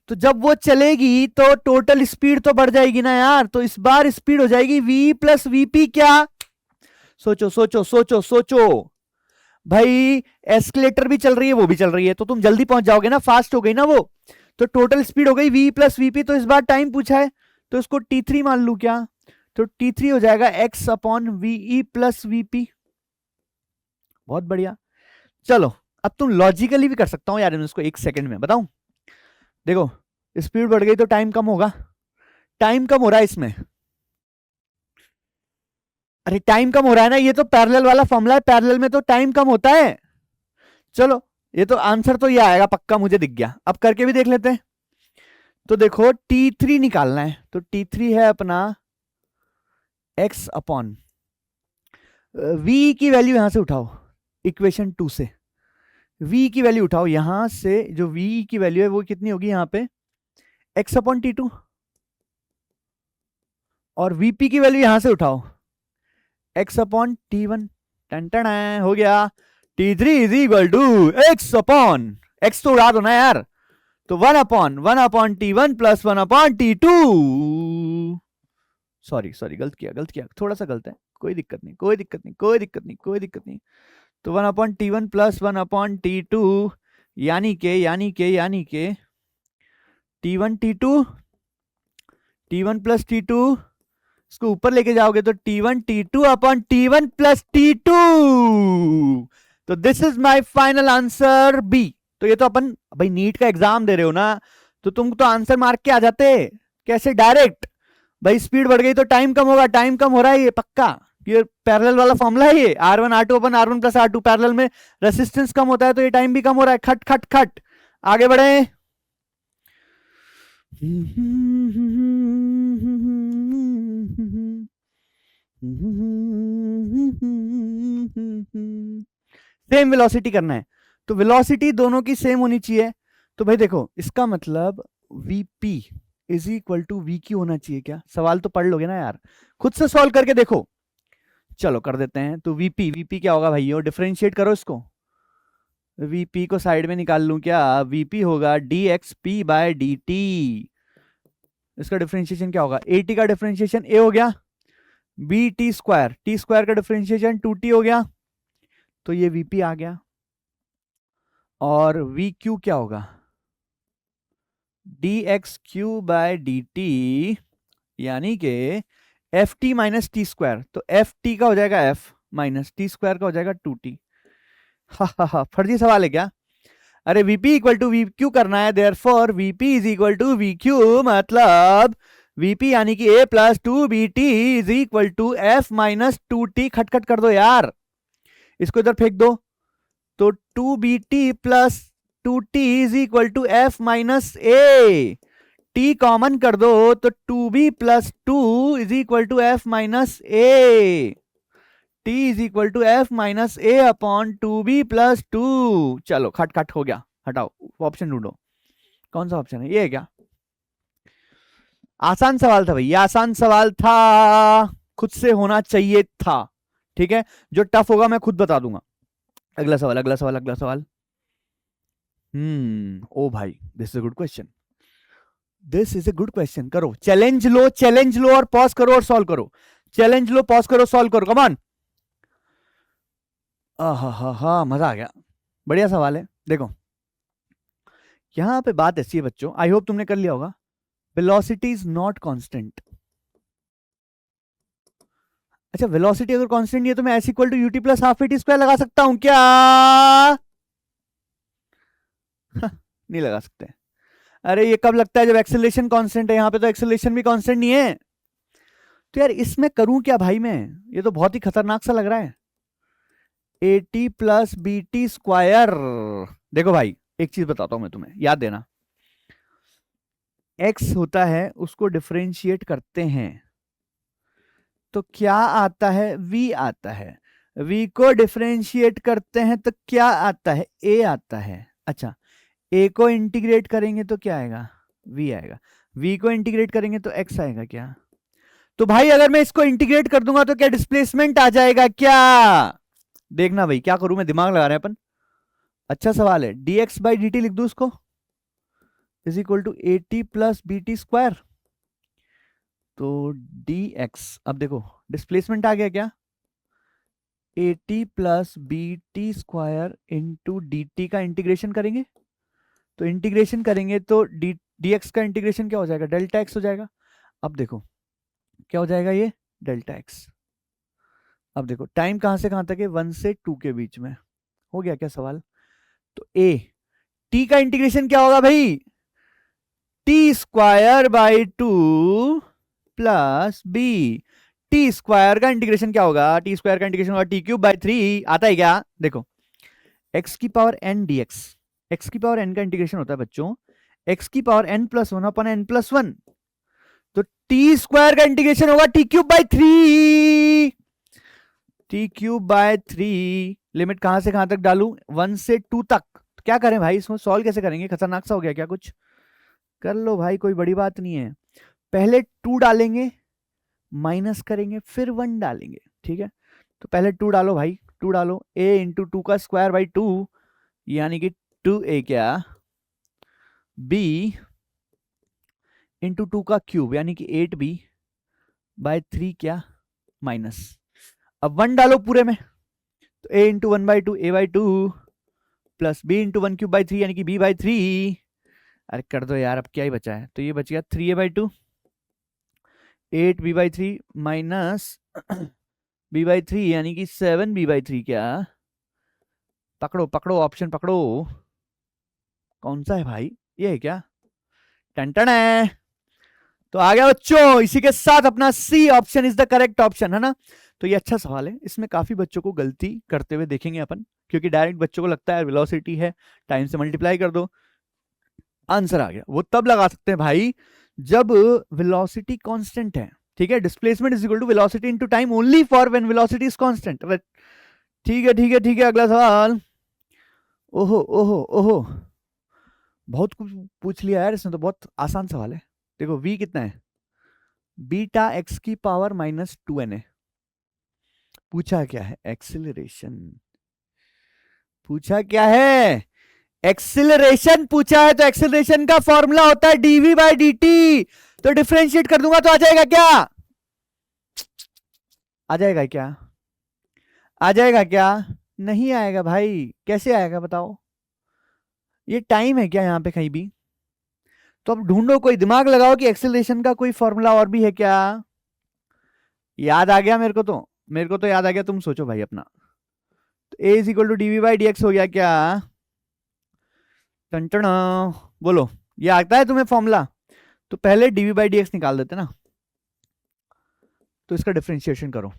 तो जब वो चलेगी तो टोटल स्पीड तो बढ़ जाएगी ना यार। तो इस बार स्पीड हो जाएगी v प्लस वीपी। क्या, सोचो सोचो सोचो सोचो भाई, एस्केलेटर भी चल रही है वो भी चल रही है, तो तुम जल्दी पहुंच जाओगे ना, फास्ट हो गई ना वो। तो टोटल स्पीड हो गई v प्लस वीपी। तो इस बार टाइम पूछा है तो इसको t3 मान लू क्या, तो t3 हो जाएगा x upon VE plus VP. बहुत बढ़िया। चलो अब तुम लॉजिकली भी कर सकता हूं यार इसको, एक सेकंड में बताऊं। देखो स्पीड बढ़ गई तो टाइम कम होगा, टाइम कम हो रहा है इसमें, अरे टाइम कम हो रहा है ना, ये तो पैरेलल वाला फॉर्मूला है, पैरेलल में तो टाइम कम होता है। चलो ये तो आंसर तो ये आएगा पक्का, मुझे दिख गया। अब करके भी देख लेते हैं। तो देखो t3 निकालना है, तो t3 है अपना x अपॉन v की वैल्यू यहां से उठाओ, इक्वेशन 2 से v की वैल्यू उठाओ, यहां से जो v की वैल्यू है वो कितनी होगी यहाँ पे, x अपॉन t2, और vp की वैल्यू यहां से उठाओ x upon t1। Ton ton हो गया, t3 is equal to x upon, x तो उड़ा दो ना यार, तो 1 upon t1 plus 1 upon t2। Sorry sorry, गलत किया गलत किया, थोड़ा सा गलत है, कोई दिक्कत नहीं कोई दिक्कत नहीं कोई दिक्कत नहीं कोई दिक्कत नहीं। तो 1 upon t1 plus 1 upon t2, यानी के t1 t2, t1 plus t2, इसको ऊपर लेके जाओगे तो t1 t2 upon t1 plus t2। तो this is my final answer b. तो ये तो अपन भाई नीट का एग्जाम दे रहे हो ना, तो तुम तो आंसर मार्क के आ जाते, कैसे डायरेक्ट। भाई स्पीड बढ़ गई तो टाइम कम होगा, टाइम कम हो रहा है ये पक्का, ये पैरेलल वाला फॉर्मूला है ये, R1 R2 अपन R1 प्लस R2, पैरेलल में रेसिस्टेंस कम होता है तो ये टाइम भी कम हो रहा है। खट खट खट आगे बढ़े। सेम वेलोसिटी करना है, तो वेलोसिटी दोनों की सेम होनी चाहिए। तो भाई देखो इसका मतलब vp is equal to vq होना चाहिए क्या, सवाल तो पढ़ लोगे ना यार, खुद से सॉल्व करके देखो। चलो कर देते हैं, तो vp क्या होगा भाइयों, डिफरेंशिएट करो इसको, vp को साइड में निकाल लूं क्या, vp होगा dxp बाय dt। इसका डिफरेंशिएशन क्या होगा, at का डिफरेंशिएशन a हो गया, b t स्क्वायर का डिफरेंशिएशन 2t हो गया, तो ये vp आ गया। और vq क्या होगा, dx³ बाय dt, यानी कि F T minus T square, तो एफ टी का हो जाएगा एफ माइनस टी स्क्वायर का हो जाएगा 2t। हा फर्जी सवाल है क्या, अरे vp equal to V Q करना है, therefore vp is equal to V Q, मतलब vp यानी कि a plus 2bt is equal to f minus 2t। खटखट कर दो यार, इसको इधर फेंक दो, तो 2bt plus 2t is equal to f minus a, t common कर दो तो 2b plus 2 is equal to f minus a, t is equal to f minus a upon 2b plus 2। चलो खट खट हो गया, हटाओ ऑप्शन ढूंढो, कौन सा ऑप्शन है, ये है क्या, आसान सवाल था भैया, आसान सवाल था, खुद से होना चाहिए था। ठीक है, जो टफ होगा मैं खुद बता दूंगा। अगला सवाल अगला सवाल अगला सवाल। ओ भाई this is a good question, this is a good question. करो चैलेंज लो और पॉज करो और सॉल्व करो, चैलेंज लो पॉज करो सॉल्व करो, कमान। हा मजा आ गया, बढ़िया सवाल है। देखो यहां पे बात ऐसी है बच्चों, आई होप तुमने कर लिया होगा, वेलोसिटी इज नॉट कांस्टेंट। अच्छा वेलोसिटी अगर कांस्टेंट नहीं है तो मैं S equal to U T plus half T square लगा सकता हूं क्या? नहीं लगा सकते। अरे ये कब लगता है जब एक्सेलरेशन कांस्टेंट है, यहां पे तो एक्सेलरेशन भी कांस्टेंट नहीं है। तो यार इसमें करूं क्या भाई मैं, ये तो बहुत ही खतरनाक सा लग रहा है। A T plus B T square. देखो भाई एक चीज बताता हूं मैं तुम्हें, याद देना। एक्स होता है उसको डिफरेंशिएट करते हैं तो क्या आता है, v आता है। v को डिफरेंशिएट करते हैं तो क्या आता है, a आता है। अच्छा a को इंटीग्रेट करेंगे तो क्या आएगा, v आएगा। v को इंटीग्रेट करेंगे तो x आएगा क्या? तो भाई अगर मैं इसको इंटीग्रेट कर दूंगा तो क्या डिस्प्लेसमेंट आ जाएगा क्या? देखना भाई क्या करूं मैं, दिमाग लगा रहे हैं अपन। अच्छा सवाल है। dx बाई डी टी लिख दूं उसको, is equal to A T plus B T square. तो dx, अब देखो डिस्प्लेसमेंट आ गया क्या, A T plus B T square into D T का इंटीग्रेशन करेंगे तो इंटीग्रेशन करेंगे तो डी एक्स का इंटीग्रेशन क्या हो जाएगा, डेल्टा एक्स हो जाएगा। अब देखो क्या हो जाएगा ये, डेल्टा एक्स। अब देखो टाइम कहां से कहां तक है, 1 से 2 के बीच में। हो गया क्या सवाल? तो ए टी का इंटीग्रेशन क्या होगा भाई, T square by 2 plus B. T square का इंटीग्रेशन क्या होगा, टी स्क्वायर का इंटीग्रेशन होगा टी क्यूब बाई 3। आता है क्या? देखो एक्स की power N D X, X की पावर एन का इंटीग्रेशन होता है बच्चों एक्स की power N plus one upon N plus one. तो टी स्क्वायर का इंटीग्रेशन होगा T cube by 3। T cube by 3। Limit कहां से कहां तक डालू, 1 से 2 तक। तो क्या करें भाई, इसमें सॉल्व कैसे करेंगे, खतरनाक सा हो गया क्या कुछ? कर लो भाई कोई बड़ी बात नहीं है। पहले 2 डालेंगे, माइनस करेंगे, फिर 1 डालेंगे, ठीक है। तो पहले 2 डालो भाई, 2 डालो, a इंटू टू का स्क्वायर बाई 2 यानी कि 2a क्या, b इंटू 2 का क्यूब यानी कि 8b बाय 3 क्या, माइनस। अब 1 डालो पूरे में, तो a into 1 by 2 a by 2 plus b into 1 cube by 3 यानी कि b बाई 3। अरे कर दो यार, अब क्या ही बचा है, तो ये बच गया 3a by 2 8b by 3 minus b by 3 यानी कि 7b बाई 3 क्या, पकड़ो पकड़ो ऑप्शन पकड़ो, कौन सा है भाई, ये है क्या, टन है। तो आ गया बच्चों, इसी के साथ अपना C option is the correct option, है ना। तो ये अच्छा सवाल है, इसमें काफी बच्चों को गलती करते हुए देखेंगे अपन, क्योंकि डायरेक्ट बच्चों को लगता है वेलोसिटी है टाइम से मल्टीप्लाई कर दो, आंसर आ गया। वो तब लगा सकते हैं भाई जब वेलोसिटी कांस्टेंट है, ठीक है। Displacement is equal to velocity into time only for when velocity is constant. ठीक है ठीक है ठीक है, अगला सवाल। ओहो ओहो ओहो, बहुत कुछ पूछ लिया यार इसने तो, बहुत आसान सवाल है। देखो v कितना है, बीटा एक्स की पावर माइनस 2n है। पूछा क्या है, एक्सिलरेशन पूछा क्या है, एक्सिलरेशन पूछा है। तो एक्सिलरेशन का फॉर्मूला होता है डीवी बाई डी टी। तो डिफरेंशिएट कर दूंगा तो आ जाएगा क्या, आ जाएगा क्या, आ जाएगा क्या, नहीं आएगा भाई, कैसे आएगा बताओ, ये टाइम है क्या यहाँ पे कहीं भी? तो अब ढूंढो, कोई दिमाग लगाओ कि एक्सेलरेशन का कोई फॉर्मूला और भी है क्या। याद आ गया मेरे को, तो मेरे को तो याद आ गया, तुम सोचो भाई अपना। तो a is equal to D V by D X हो गया क्या, टन बोलो, ये आता है तुम्हें फॉर्मूला? तो पहले dv बाई डी एक्स निकाल देते ना, तो इसका डिफरेंशिएशन करो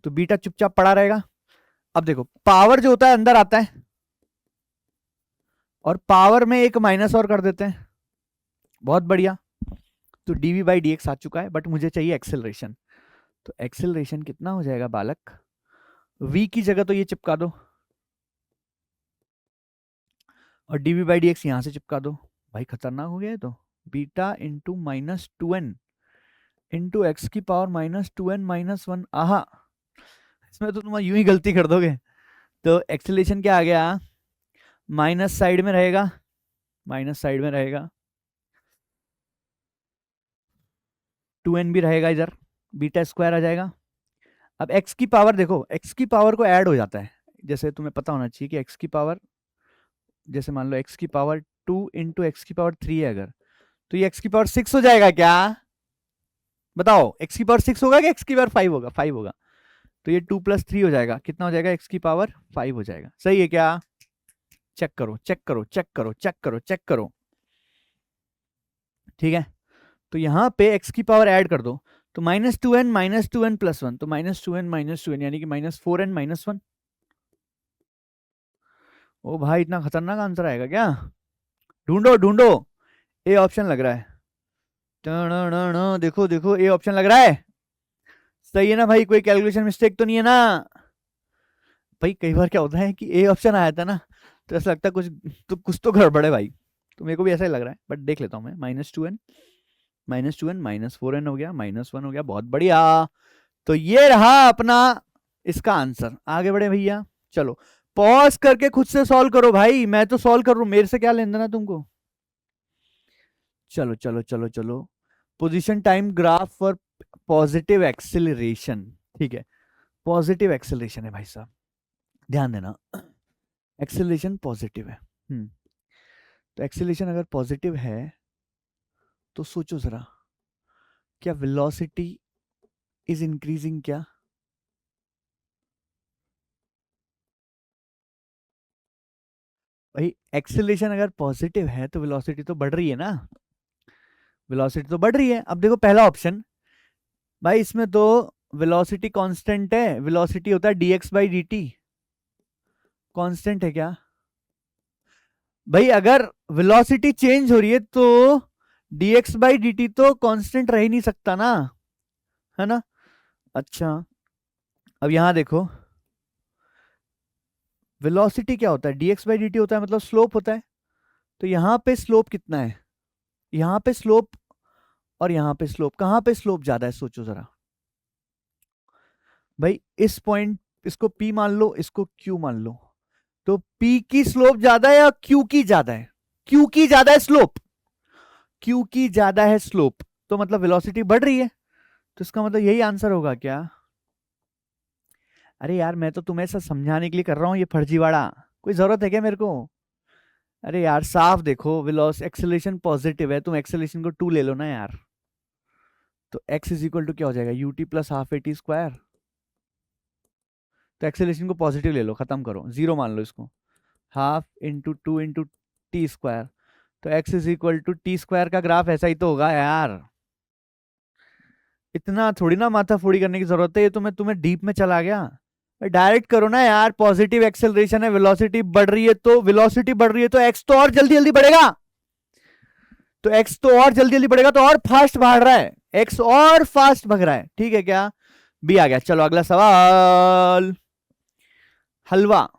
तो बीटा चुपचाप पड़ा रहेगा। अब देखो पावर जो होता है अंदर आता है, और पावर में एक माइनस और कर देते हैं, बहुत बढ़िया। तो dv बाई डी एक्स आ चुका है, बट मुझे चाहिए एक्सेलरेशन। तो एक्सेलरेशन कितना हो जाएगा बालक, v की जगह तो ये चिपका दो, और dv बाई डी एक्स यहां से चिपका दो। भाई खतरनाक हो गया है। तो beta into minus 2n into x की पावर माइनस 2n माइनस 1। आहा, इसमें तो तुम यूं ही गलती कर दोगे। तो एक्सेलरेशन क्या आ गया, माइनस साइड में रहेगा, माइनस साइड में रहेगा, 2n भी रहेगा इधर, बीटा स्क्वायर आ जाएगा। अब x की पावर देखो, x की पावर को ऐड हो जाता है, जैसे तुम्हें पता होना चाहिए कि x की पावर, जैसे मान लो x की पावर 2 इंटू एक्स की पावर 3 है अगर, तो ये x की पावर 6 हो जाएगा क्या, बताओ x की पावर 6 होगा कि x की पावर 5 होगा, 5 होगा। तो ये 2+3 हो जाएगा, कितना हो जाएगा, x की पावर 5 हो जाएगा। सही है क्या? चेक करो चेक करो चेक करो चेक करो चेक करो। ठीक है, तो यहाँ पे x की पावर ऐड कर दो, तो -2n +1, तो -2n यानी कि -4n-1। ओ भाई, इतना खतरनाक आंसर आएगा क्या? ढूंढो ढूंढो, ए ऑप्शन लग रहा है। देखो देखो, ए ऑप्शन लग रहा है। सही है ना भाई? कोई कैलकुलेशन मिस्टेक तो नहीं है ना भाई? कई बार क्या होता है कि ए ऑप्शन आया था ना, तो ऐसा लगता है कुछ तो गड़बड़ है भाई। तो मेरे को भी ऐसा ही लग रहा है, बट देख लेता हूँ मैं। -2n -4n हो गया, -1 हो गया, बहुत बढ़िया। तो ये रहा अपना इसका आंसर। आगे बढ़े भैया, चलो पॉज करके खुद से सॉल्व करो भाई, मैं तो सॉल्व कर रहा हूं, मेरे से क्या लेना देना तुमको। चलो चलो चलो चलो, position time graph for positive acceleration. ठीक है, पॉजिटिव एक्सेलरेशन है भाई साहब, ध्यान देना, एक्सेलरेशन पॉजिटिव है। तो एक्सेलरेशन अगर पॉजिटिव है तो सोचो जरा, क्या वेलोसिटी इज इंक्रीजिंग क्या? भाई एक्सेलरेशन अगर पॉजिटिव है तो वेलोसिटी तो बढ़ रही है ना, वेलोसिटी तो बढ़ रही है। अब देखो पहला ऑप्शन भाई, इसमें तो वेलोसिटी कांस्टेंट है, वेलोसिटी होता है dx/dt, कांस्टेंट है क्या भाई? अगर वेलोसिटी चेंज हो रही है तो dx/dt तो कांस्टेंट रह ही नहीं सकता ना, है ना? अच्छा, अब यहां देखो, वेलोसिटी क्या होता है, dx/dt होता है, मतलब स्लोप होता है। तो यहां पे स्लोप कितना है, यहां पे स्लोप और यहां पे स्लोप, कहां पे स्लोप ज्यादा है सोचो जरा भाई। इस पॉइंट, इसको P मान लो, इसको Q मान लो, तो P की स्लोप ज्यादा है या Q की ज्यादा है? Q की ज्यादा है स्लोप, Q की ज्यादा है स्लोप, तो मतलब वेलोसिटी बढ़ रही है। तो इसका मतलब यही आंसर होगा क्या? अरे यार, मैं तो तुम्हें ऐसा समझाने के लिए कर रहा हूँ ये फर्जीवाड़ा, कोई जरूरत है क्या मेरे को? अरे यार साफ देखो, वेलोस एक्सेलरेशन पॉजिटिव है, तुम एक्सेलरेशन को 2 ले लो ना यार। तो x इज इक्वल टू क्या हो जाएगा, ut plus half A T square. तो एक्सेलरेशन को पॉजिटिव ले लो, खत्म करो, 0 मान लो इसको, half into 2 into T square. तो x is equal to T square का ग्राफ ऐसा ही तो होगा यार। इतना थोड़ी ना माथा फोड़ी करने की जरूरत है, ये तो मैं तुम्हें डीप में चला गया। डायरेक्ट करो ना यार, पॉजिटिव एक्सेलरेशन है, वेलोसिटी बढ़ रही है, तो वेलोसिटी बढ़ रही है तो x तो और जल्दी जल्दी बढ़ेगा, तो x तो और जल्दी जल्दी बढ़ेगा, तो और फास्ट भाग रहा है, x और फास्ट भाग रहा है। ठीक है क्या? बी आ गया। चलो अगला सवाल, हलवा,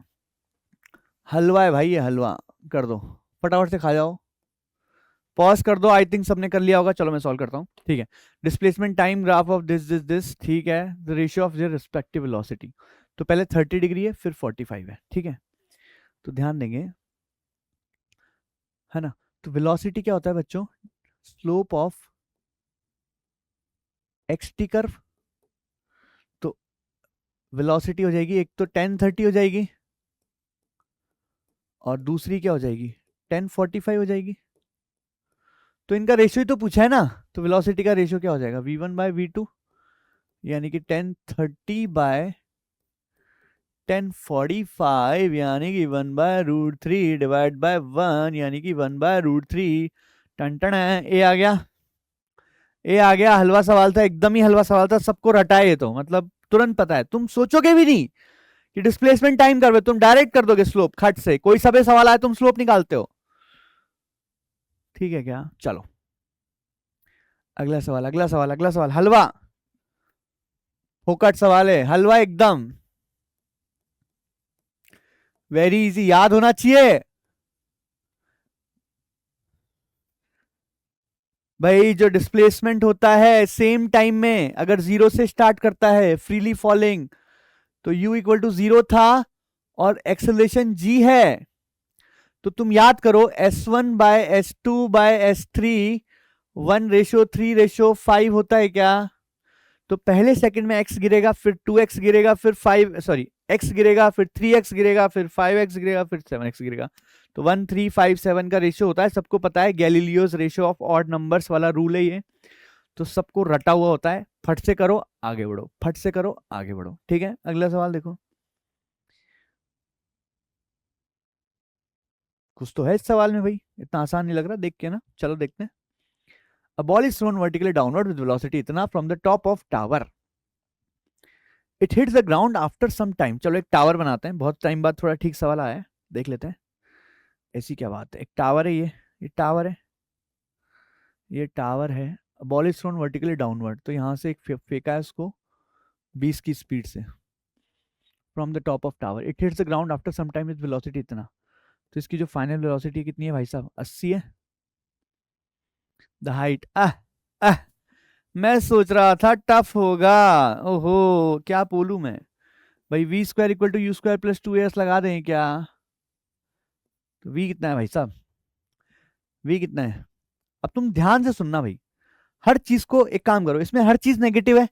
हलवा है भाई ये, हलवा कर दो, फटाफट से खा जाओ। पॉज कर दो, आई थिंक सबने कर लिया होगा। चलो मैं सॉल्व करता हूँ। ठीक है, displacement time graph of this, ठीक है, the ratio of their respective velocity. तो पहले 30 डिग्री है, फिर 45 है। ठीक है, तो ध्यान देंगे, है ना? तो वेलोसिटी क्या होता है बच्चों, slope of x T curve. तो वेलोसिटी हो जाएगी, एक तो 1030 हो जाएगी, और दूसरी क्या हो जाएगी, 1045 हो जाएगी। तो इनका रेशियो ही तो पूछा है ना, तो वेलोसिटी का रेशियो क्या हो जाएगा, v1/v2, यानी कि 1030/1045, यानी कि 1/√3 डिवाइड बाय 1, यानी कि 1/√3। टन टन है, ए आ गया, ए आ गया। हलवा सवाल था, एकदम ही हलवा सवाल था, सबको रटाए ये तो, मतलब तुरंत पता है, तुम सोचोगे भी नहीं कि डिस्प्लेसमेंट टाइम कर, तुम डायरेक्ट कर दोगे स्लोप खट से, कोई सबे सवाल आए तुम स्लोप निकालते हो। ठीक है क्या? चलो अगला सवाल, अगला सवाल, अगला सवाल, हलवा, फोकट सवाल है, हलवा एकदम वेरी इजी, याद होना चाहिए भाई। जो डिस्प्लेसमेंट होता है सेम टाइम में, अगर 0 से स्टार्ट करता है फ्रीली फॉलिंग, तो u इक्वल टू 0 था, और एक्सेलरेशन g है, तो तुम याद करो s1/s2/s3 1:3:5 होता है क्या? तो पहले सेकंड में x गिरेगा, फिर 2x गिरेगा, फिर 5 सॉरी x गिरेगा, फिर 3x गिरेगा, फिर 5x गिरेगा, फिर 7x गिरेगा। तो 1:3:5:7 का रेशियो होता है, सबको पता है, Galileo's ratio of odd numbers वाला रूल है ये, तो सबको रटा हुआ होता है। फट से करो आगे बढ़ो, फट से करो आगे बढ़ो। ठीक है, अगला सवाल देखो, कुछ तो है इस सवाल में भाई, इतना आसान नहीं लग रहा देख के ना। चलो देखते हैं। A ball is thrown vertically downward with velocity इतना from the top of tower. It hits the ground after some time. चलो एक टावर बनाते हैं, बहुत टाइम बाद थोड़ा ठीक सवाल आया है, देख लेते हैं। ऐसी क्या बात है, एक टावर है ये टावर है, ये टावर है। Ball is thrown vertically downward, तो यहाँ से एक फेंका है उसको 20 की स्पीड से from the top of tower. It hits the ground after some time with velocity इतना, तो इसकी जो फाइनल वेलोसिटी कितनी है भाई साहब, 80 है। द हाइट मैं सोच रहा था टफ होगा, ओहो क्या बोलूं मैं भाई। V square equal to U square plus 2as लगा दें क्या? तो वी कितना है भाई साहब, वी कितना है? अब तुम ध्यान से सुनना भाई, हर चीज को एक काम करो, इसमें हर चीज नेगेटिव है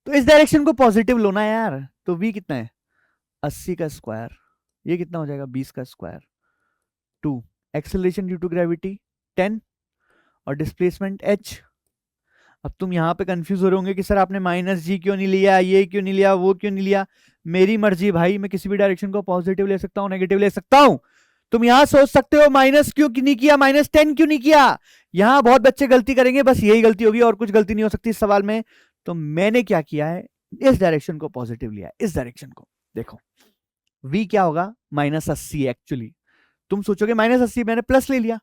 तो इस डायरेक्शन को पॉजिटिव लो ना यार। तो वी कितना है, 80 का स्क्वायर, ये कितना हो जाएगा 20 का square, 2। Acceleration due to gravity 10 और डिस्प्लेसमेंट h। अब तुम यहाँ पे कंफ्यूज हो रहे होंगे कि सर आपने माइनस जी क्यों नहीं लिया, ये क्यों नहीं लिया, वो क्यों नहीं लिया। मेरी मर्जी भाई, मैं किसी भी डायरेक्शन को पॉजिटिव ले सकता हूँ, नेगेटिव ले सकता हूँ। तुम यहाँ सोच सकते हो माइनस क्यों नहीं किया, -10 क्यों नहीं किया। यहाँ बहुत बच्चे गलती करेंगे, बस यही गलती होगी और कुछ गलती नहीं हो सकती इस सवाल में। तो मैंने क्या किया है, इस डायरेक्शन को पॉजिटिव लिया, इस डायरेक्शन को। देखो v क्या होगा, -80 एक्चुअली। तुम सोचोगे -80, मैंने प्लस ले लिया,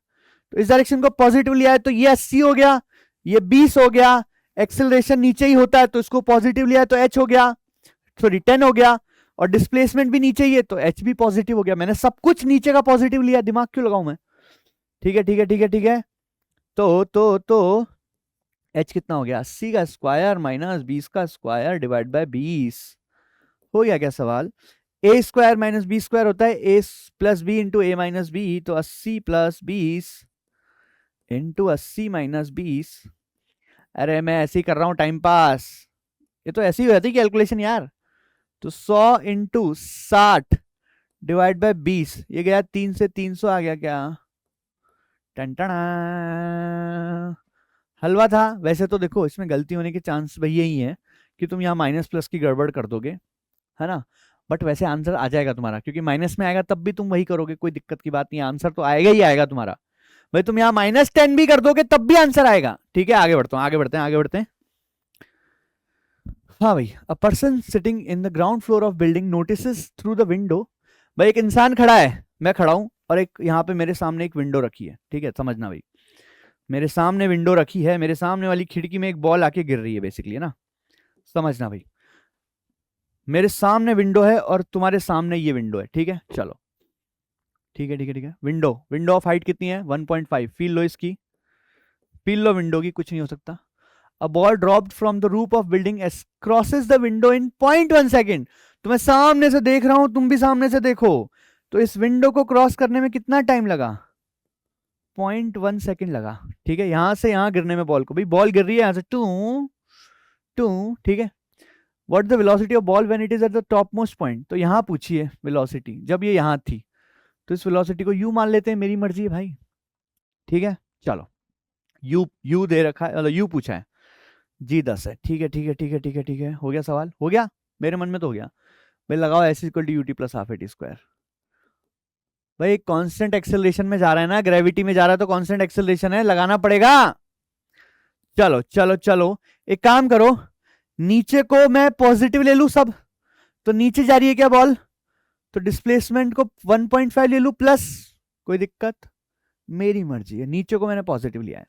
तो इस डायरेक्शन को पॉजिटिव लिया है, तो ये 80 हो गया, ये 20 हो गया। एक्सेलरेशन नीचे ही होता है तो इसको पॉजिटिव लिया है तो h हो गया, सॉरी 10 हो गया। और डिस्प्लेसमेंट भी नीचे ही है तो h भी पॉजिटिव हो गया। मैंने सब कुछ नीचे का पॉजिटिव लिया, दिमाग क्यों लगाऊं मैं। ठीक है ठीक है ठीक है ठीक है। तो h कितना हो गया, 80 का स्क्वायर माइनस 20 का स्क्वायर डिवाइड बाय 20। हो गया क्या सवाल। a square minus B square होता है a plus B into A minus B, तो 80 प्लस 20 इंटू 80 माइनस 20। अरे मैं ऐसे ही कर रहा हूं टाइम पास, ये तो ऐसी ही हो जाती है कैलकुलेशन यार। तो 100 इंटू 60 डिवाइड बाय 20, ये गया 3 से 300 आ गया क्या, टंटना। हलवा था वैसे तो। देखो इसमें गलती होने के चांस भाई यही है कि तुम यहाँ माइनस प्लस की गड़बड़ कर दोगे, है ना। बट वैसे आंसर आ जाएगा तुम्हारा, क्योंकि माइनस में आएगा तब भी तुम वही करोगे, कोई दिक्कत की बात नहीं, आंसर तो आएगा ही आएगा तुम्हारा। भाई तुम यहाँ -10 भी कर दोगे तब भी आंसर आएगा। ठीक है आगे बढ़ता हूँ, आगे बढ़ते हैं आगे बढ़ते हैं। हाँ भाई, a person sitting in the ground floor of building notices through the window. भाई एक इंसान खड़ा है, मैं खड़ा हूं, और एक यहाँ पे मेरे सामने एक विंडो रखी है। ठीक है समझना भाई, मेरे सामने विंडो रखी है, मेरे सामने वाली खिड़की में एक बॉल आके गिर रही है बेसिकली, है ना। समझना भाई, मेरे सामने विंडो है और तुम्हारे सामने ये विंडो है। ठीक है चलो, ठीक है ठीक है ठीक है। विंडो ऑफ हाइट कितनी है, 1.5। फील लो इसकी, फील लो विंडो की, कुछ नहीं हो सकता। A ball dropped from the roof of building crosses the window in 0.1 second। तो मैं सामने से देख रहा हूं, तुम भी सामने से देखो, तो इस विंडो को क्रॉस करने में कितना टाइम लगा, 0.1 सेकंड लगा। ठीक है, यहां से यहां गिरने में बॉल को, भाई बॉल गिर रही है यहां से टू टू। ठीक है, what the velocity of ball when it is at the top most point. तो यहां पूछिए वेलोसिटी, जब ये यहां थी, तो इस वेलोसिटी को यू मान लेते हैं, मेरी मर्जी है भाई। ठीक है चलो, यू दे रखा है, यू पूछा है, जी 10 है। ठीक है ठीक है ठीक है ठीक है ठीक है, हो गया सवाल, हो गया मेरे मन में तो हो गया। भाई लगाओ S equal to U T plus half A T square. भाई कांस्टेंट एक्सेलरेशन में जा रहा है ना, ग्रेविटी में जा रहा है तो कांस्टेंट एक्सेलरेशन है, लगाना पड़ेगा। चलो चलो चलो, एक काम करो, नीचे को मैं पॉजिटिव ले लू सब, तो नीचे जा रही है क्या बॉल, तो डिस्प्लेसमेंट को 1.5 ले लू प्लस, कोई दिक्कत, मेरी मर्जी है। नीचे को मैंने पॉजिटिव लिया है,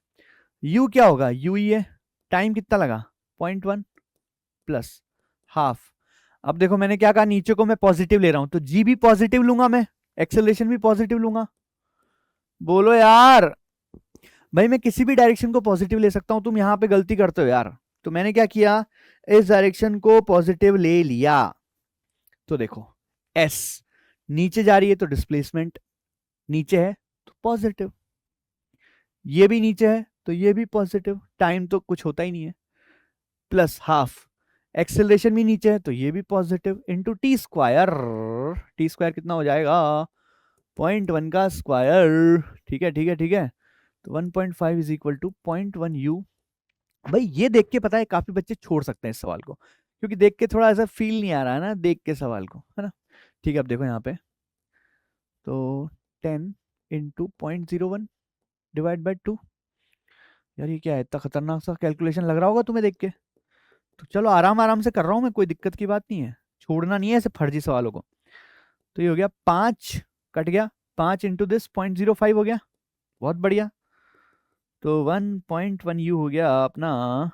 यू क्या होगा, यू ही है। टाइम कितना लगा, 0.1 प्लस हाफ। अब देखो मैंने क्या कहा, नीचे को मैं पॉजिटिव ले रहा हूं, तो जी भी पॉजिटिव लूंगा मैं, एक्सेलरेशन भी पॉजिटिव लूंगा। बोलो यार, भाई मैं किसी भी डायरेक्शन को पॉजिटिव ले सकता हूं, तुम यहां पे गलती करते हो यार। तो मैंने क्या किया, इस डायरेक्शन को पॉजिटिव ले लिया। तो देखो एस नीचे जा रही है तो डिस्प्लेसमेंट नीचे है तो पॉजिटिव, ये भी नीचे है तो ये भी पॉजिटिव, टाइम तो कुछ होता ही नहीं है, प्लस हाफ। एक्सेलरेशन भी नीचे है तो ये भी positive, into T square. T square कितना हो जाएगा, 0.1 का स्क्वायर। ठीक है ठीक है ठीक है, तो 1.5 इज इक्वल टू 0.1 यू भाई ये देख के पता है काफी बच्चे छोड़ सकते हैं इस सवाल को, क्योंकि देख के थोड़ा ऐसा फील नहीं आ रहा है ना देख के सवाल को, है ना। ठीक है, अब देखो यहाँ पे, तो 10 इंटू 0.01 डिवाइड बाई 2। यार ये क्या है, इतना खतरनाक सा कैलकुलेशन लग रहा होगा तुम्हें देख के। तो चलो आराम आराम से कर रहा हूँ मैं, कोई दिक्कत की बात नहीं है, छोड़ना नहीं है ऐसे फर्जी सवालों को। तो ये हो गया 5 कट गया, 5 इंटू दिस 0.05 हो गया, बहुत बढ़िया। तो 1.1 यू हो गया अपना,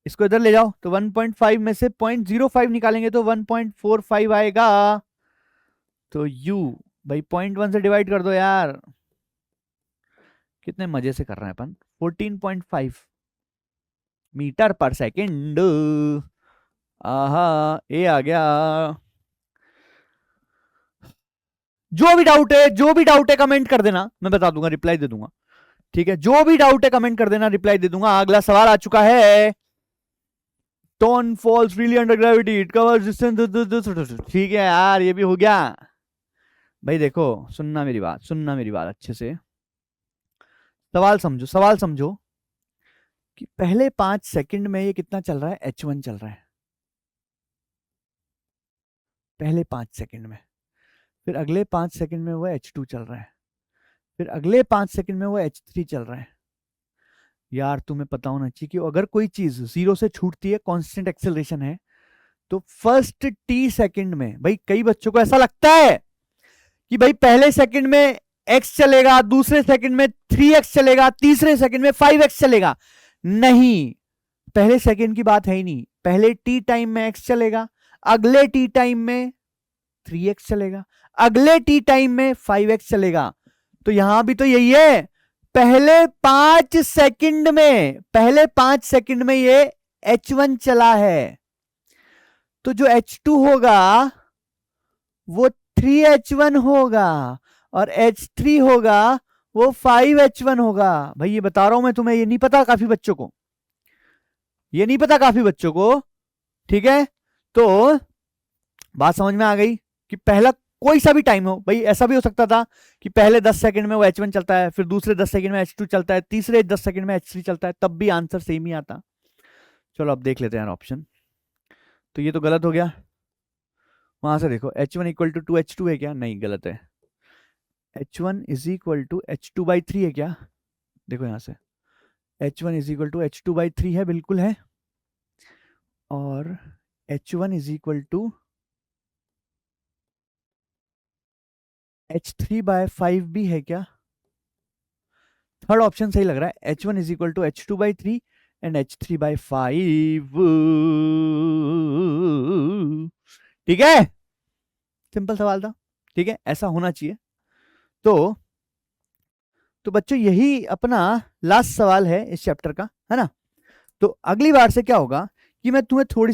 इसको इधर ले जाओ, तो 1.5 में से 0.05 निकालेंगे तो 1.45 आएगा। तो यू भाई 0.1 से डिवाइड कर दो यार, कितने मजे से कर रहे हैं अपन। 14.5 मीटर पर सेकेंड। आहा, ए आ गया। जो भी डाउट है, जो भी डाउट है कमेंट कर देना, मैं बता दूंगा, रिप्लाई दे दूंगा। ठीक है, जो भी डाउट है कमेंट कर देना, रिप्लाई दे दूंगा। अगला सवाल आ चुका है, tone falls freely under gravity, it covers distance. ठीक है यार, ये भी हो गया। भाई देखो, सुनना मेरी बात, सुनना मेरी बात अच्छे से, सवाल समझो, सवाल समझो कि पहले 5 सेकंड में ये कितना चल रहा है, h1 चल रहा है पहले 5 सेकंड में, फिर अगले 5 सेकंड में वो h2 चल रहा है, फिर अगले 5 सेकंड में वो h3 चल रहा है। यार तुम्हें पता होना चाहिए कि अगर कोई चीज 0 से छूटती है, कांस्टेंट एक्सेलरेशन है, तो फर्स्ट t सेकंड में, भाई कई बच्चों को ऐसा लगता है कि भाई पहले सेकंड में x चलेगा, दूसरे सेकंड में 3x चलेगा, तीसरे सेकंड में 5x चलेगा। नहीं, पहले सेकंड की बात है ही नहीं। पहले t टाइम में x चलेगा, अगले t टाइम में 3x चलेगा, अगले t टाइम में 5x चलेगा। तो यहां भी तो यही है, पहले 5 सेकंड में, पहले 5 सेकंड में ये h1 चला है, तो जो h2 होगा वो 3h1 होगा, और h3 होगा वो 5h1 होगा। भाई ये बता रहा हूं मैं तुम्हें, ये नहीं पता काफी बच्चों को, ये नहीं पता काफी बच्चों को। ठीक है, तो बात समझ में आ गई कि पहला कोई सा भी टाइम हो, भाई ऐसा भी हो सकता था कि पहले 10 सेकंड में वो h1 चलता है, फिर दूसरे 10 सेकंड में h2 चलता है, तीसरे 10 सेकंड में h3 चलता है, तब भी आंसर सेम ही आता। चलो अब देख लेते हैं ऑप्शन। तो ये तो गलत हो गया, वहां से देखो h1 इक्वल टू 2h2 है क्या, नहीं गलत है। h1 is equal to h2/3 है क्या, देखो यहां से h1 is equal to h2/3 है, बिल्कुल है। और h1 is equal to h3/5 भी है क्या, थर्ड ऑप्शन सही लग रहा है, h1 is equal to h2/3 and h3/5। ठीक है, सिंपल सवाल था। ठीक है, ऐसा होना चाहिए। तो बच्चों यही अपना लास्ट सवाल है इस चैप्टर का, है ना। तो अगली बार से क्या होगा कि मैं तुम्हें थोड़े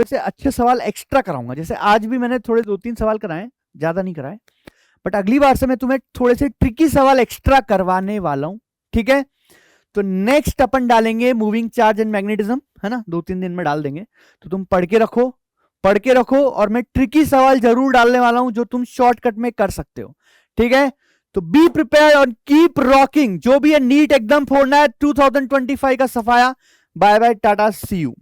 से अच्छे सवाल एक्स्ट्रा कराऊंगा। जैसे आज भी मैंने थोड़े 2-3 सवाल कराए, ज्यादा नहीं कराए, बट अगली बार से मैं तुम्हें थोड़े से ट्रिकी सवाल एक्स्ट्रा करवाने वाला हूं। ठीक है, तो नेक्स्ट अपन डालेंगे मूविंग चार्ज एंड मैग्नेटिज्म, है ना, 2-3 दिन में डाल देंगे। तो तुम पढ़ के रखो, पढ़ के रखो, और मैं ट्रिकी सवाल जरूर डालने वाला हूं जो तुम शॉर्टकट में कर सकते हो। ठीक है, तो बी प्रिपेयर और कीप रॉकिंग। जो भी है नीट एकदम फोड़ना है 2025 का सफाया। बाय बाय, टाटा, सी यू।